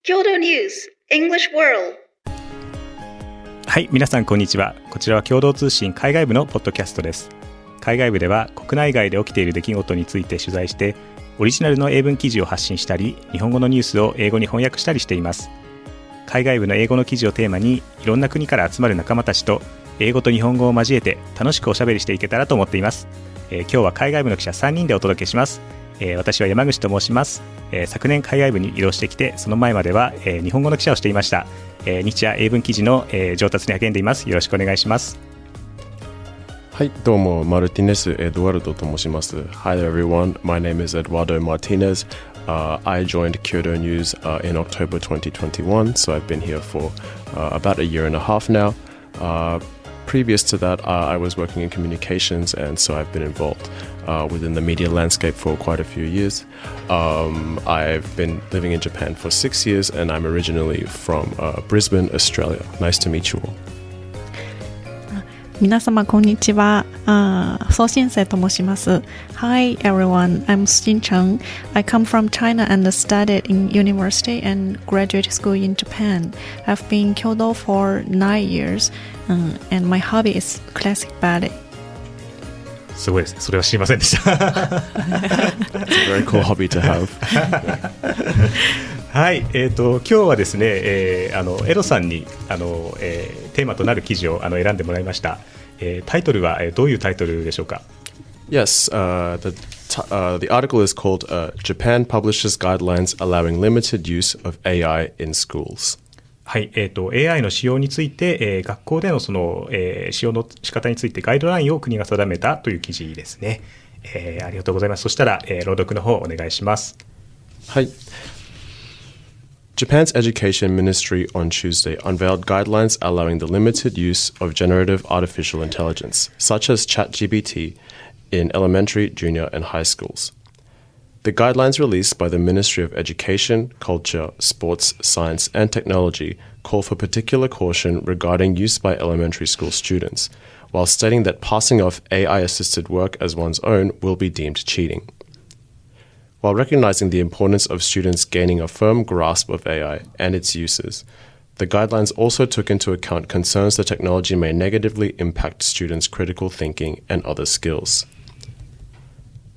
Kyodo News English World。 はい、皆さんこんにちは。こちらは共同通信海外部のポッドキャストです。海外部では国内外で起きている出来事について取材してオリジナルの英文記事を発信したり、日本語のニュースを英語に翻訳したりしています。海外部の英語の記事をテーマにいろんな国から集まる仲間たちと英語と日本語を交えて楽しくおしゃべりしていけたらと思っています。今日は海外部の記者3人でお届けします。私は山口と申します。昨年海外部に移動してきて、その前までは、日本語の記者をしていました。日夜英文記事の、上達に励んでいます。よろしくお願いします。はい、どうもマルティネス・エドワルドと申します。Hi there everyone, my name is Eduardo Martinez. I joined Kyodo News in October 2021, so I've been here for about a year and a half now. Previous to that, I was working in communications, and so I've been involved within the media landscape for quite a few years. I've been living in Japan for 6 years, and I'm originally from Brisbane, Australia. Nice to meet you all. 皆様こんにちは。送信生と申します。Hi everyone, I'm Xin Cheng. I come from China and studied in university and graduate school in Japan. I've been in Kyoto for 9 years, and my hobby is classic ballet. すごいですね。それは知りませんでした。It's a very cool hobby to have. はい、今日はですね、エドさんにテーマとなる記事を選んでもらいました。タイトルはどういうタイトルでしょうか？ Yes, the article is called Japan publishes guidelines allowing limited use of AI in schools. はい、AI の使用について、学校でのその、使用の仕方についてガイドラインを国が定めたという記事ですね。ありがとうございます。そしたら、朗読の方お願いします。はい。Japan's Education Ministry on Tuesday unveiled guidelines allowing the limited use of generative artificial intelligence, such as ChatGPT, in elementary, junior, and high schools. The guidelines released by the Ministry of Education, Culture, Sports, Science, and Technology call for particular caution regarding use by elementary school students, while stating that passing off AI-assisted work as one's own will be deemed cheating. While recognizing the importance of students gaining a firm grasp of AI and its uses, the guidelines also took into account concerns the technology may negatively impact students' critical thinking and other skills.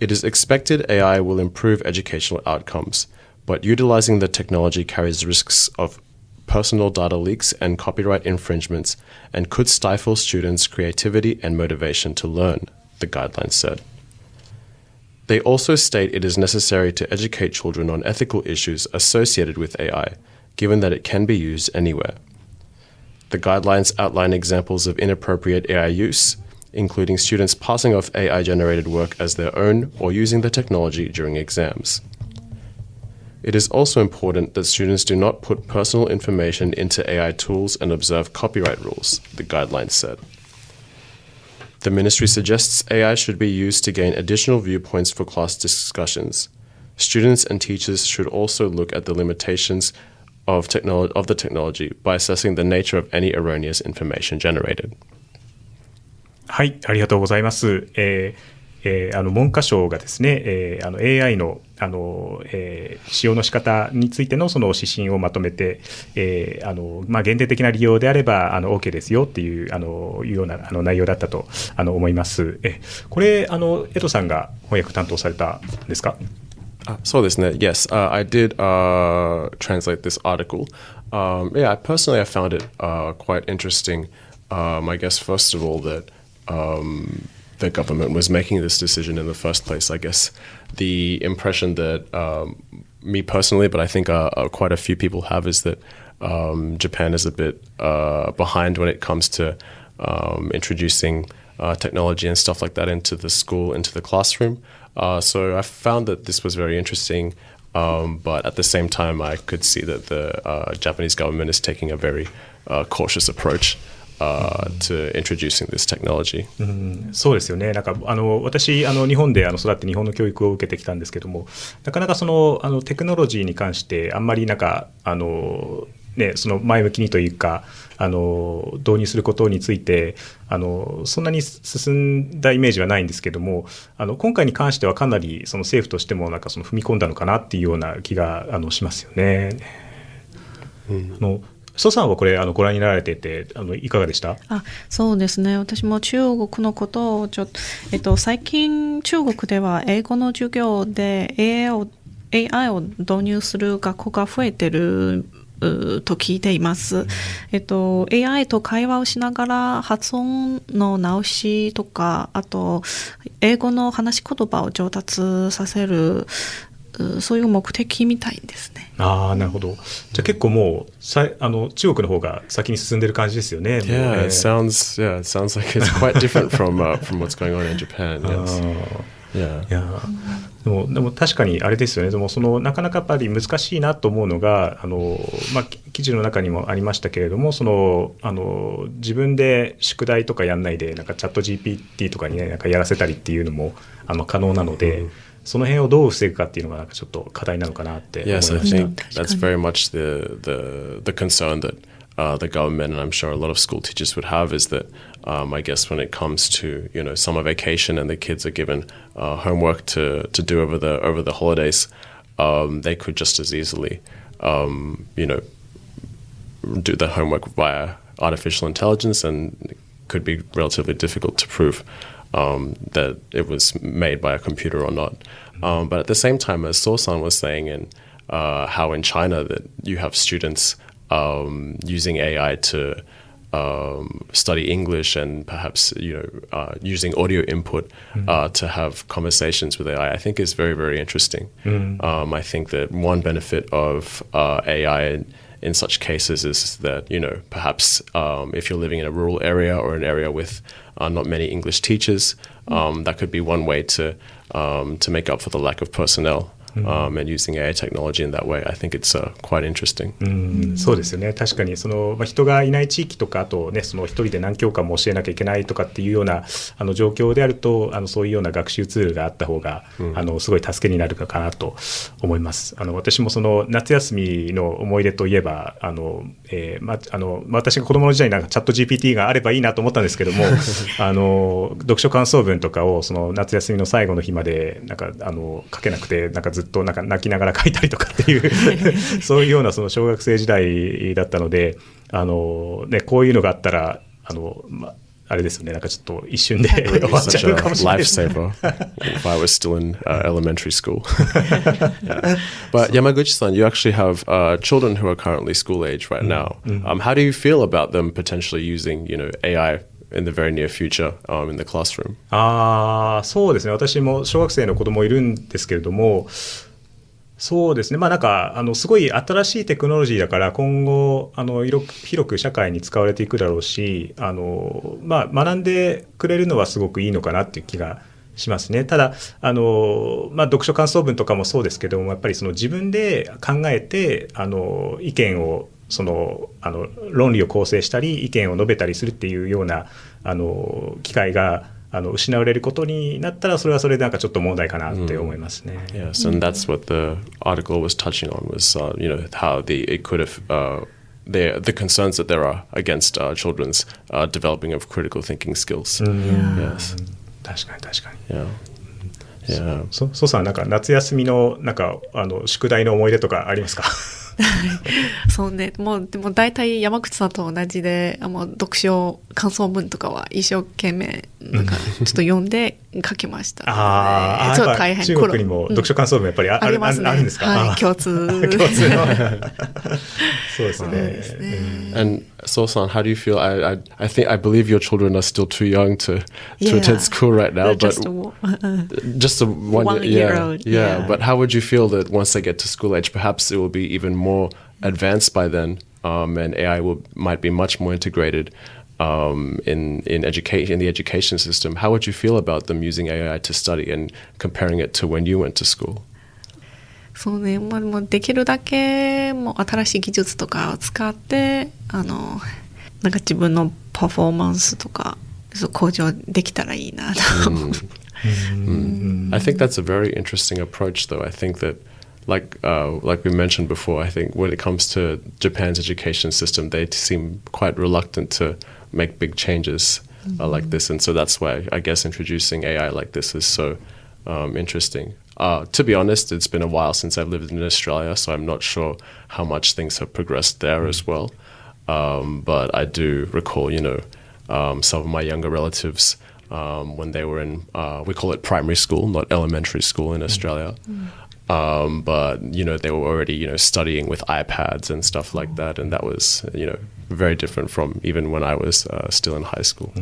It is expected AI will improve educational outcomes, but utilizing the technology carries risks of personal data leaks and copyright infringements and could stifle students' creativity and motivation to learn, the guidelines said. They also state it is necessary to educate children on ethical issues associated with AI, given that it can be used anywhere. The guidelines outline examples of inappropriate AI use, including students passing off AI-generated work as their own or using the technology during exams. It is also important that students do not put personal information into AI tools and observe copyright rules, the guidelines said. The ministry suggests AI should be used to gain additional viewpoints for class discussions. Students and teachers should also look at the limitations of the technology by assessing the nature of any erroneous information generated. はい、ありがとうございます。文科省がですね、AI の、使用の仕方についてのその指針をまとめて、限定的な利用であればOK ですよっていういうような内容だったと思います。これエドさんが翻訳担当されたんですか？そうですね。Yes, I did translate this article. Yeah, personally I found it quite interesting. I guess first of all that the government was making this decision in the first place. I guess the impression that me personally, but I think quite a few people have, is that Japan is a bit behind when it comes to introducing technology and stuff like that into the school, into the classroom. So I found that this was very interesting, but at the same time I could see that the Japanese government is taking a very cautious approach.to introducing this technology. そうですよね。なんか私日本で育って日本の教育を受けてきたんですけども、なかなかそのテクノロジーに関してあんまりなんかその前向きにというか導入することについてそんなに進んだイメージはないんですけども、今回に関してはかなりその政府としてもなんかその踏み込んだのかなっていうような気がしますよね。蘇さんはこれご覧になられていていかがでした？そうですね。私も中国のことを最近中国では英語の授業で AI を導入する学校が増えていると聞いています。AI と会話をしながら発音の直しとか、あと英語の話し言葉を上達させる、そういう目的みたいですね。なるほど。じゃあ結構もう中国の方が先に進んでる感じですよね。Yeah, it sounds like it's quite different from what's going on in Japan. Yes. でも確かにあれですよね。でもなかなかやっぱり難しいなと思うのが記事の中にもありましたけれども、自分で宿題とかやんないでチャット GPT とかにねやらせたりっていうのも可能なので、その辺をどう防ぐかっていうのがちょっと課題なのかなって思いました。Yes, I think that's very much the concern that the government and I'm sure a lot of school teachers would have is that I guess when it comes to summer vacation and the kids are given homework to do over the holidays, they could just as easily do the homework via artificial intelligence, and it could be relatively difficult to prove that it was made by a computer or not. But at the same time, as So-san was saying, and how in China that you have students using AI to study English and perhaps using audio input to have conversations with AI, I think is very, very interesting. I think that one benefit of AI in such cases is that perhaps if you're living in a rural area or an area with not many English teachers, that could be one way to make up for the lack of personnel. And using AI technology in that way, I think it's quite interesting. そうですよね。確かに人がいない地域とか、あとね、一人で何教科も教えなきゃいけないとかっていうような状況であると、そういうような学習ツールがあった方が、すごい助けになるのかなと思います。私も夏休みの思い出といえば、私が子供の時代にチャット GPT があればいいなと思ったんですけども、読書感想文とかを夏休みの最後の日まで書けなくて、ずっと泣きながら書いたりとかっていうそういうような小学生時代だったので、こういうのがあったらあれですよね、ちょっと一瞬で終わっちゃうかもしれないですね。Lifesaver if I was still in elementary school. But Yamaguchi-san, you actually have children who are currently school age right now. How do you feel about them potentially using AI in the very near future in the classroom? そうですね。私も小学生の子供いるんですけれども、そうですね。すごい新しいテクノロジーだから今後広く社会に使われていくだろうし、学んでくれるのはすごくいいのかなっていう気がしますね。ただ読書感想文とかもそうですけども、やっぱり自分で考えて意見を論理を構成したり意見を述べたりするっていうような機会が失われることになったら、それはそれでちょっと問題かなって思いますね。Yes, and that's what the article was touching on was how it could have the concerns that there are against children's developing of critical thinking skills. Yes. 確かに。蘇さん夏休みの宿題の思い出とかありますか？そうね、でも大体山口さんと同じで、読書感想文とかは一生懸命ちょっと読んで書きました、ね。ちょっと大変。中国にも読書感想文やっぱりあるんですか？はい、共通の。そうですね。And So-san, how do you feel? I believe your children are still too young to attend school right now, but just a 1 year old. Yeah, but how would you feel that once they get to school age, perhaps it will be even more advanced by then, and AI might be much more integrated in the education system. How would you feel about them using AI to study and comparing it to when you went to school? そうね、もうできるだけもう新しい技術とかを使って自分のパフォーマンスとか向上できたらいいなと思う。I think that's a very interesting approach, though. I think that like we mentioned before, I think when it comes to Japan's education system, they seem quite reluctant to make big changes like this, and so that's why I guess introducing AI like this is so interesting. To be honest, it's been a while since I've lived in Australia, so I'm not sure how much things have progressed there as well. But I do recall, some of my younger relatives when they were in, we call it primary school, not elementary school in Australia. But, they were already, studying with iPads and stuff like that. And that was, very different from even when I was still in high school.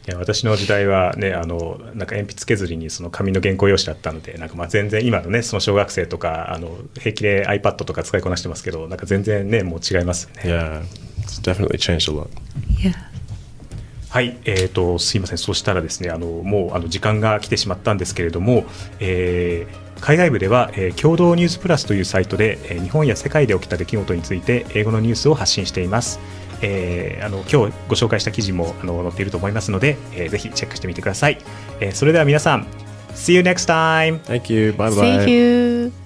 いや私の時代はね、なんか鉛筆削りにその紙の原稿用紙だったので、なんか全然今のね、その小学生とか平気で iPad とか使いこなしてますけど、なんか全然ね、もう違いますね。Yeah, it's definitely changed a lot. Yeah. はい、すいません。そうしたらですね、もう時間が来てしまったんですけれども、海外部では、共同ニュースプラスというサイトで、日本や世界で起きた出来事について英語のニュースを発信しています。今日ご紹介した記事も載っていると思いますので、ぜひチェックしてみてください。それでは皆さん See you next time! Thank you. Bye bye. See you.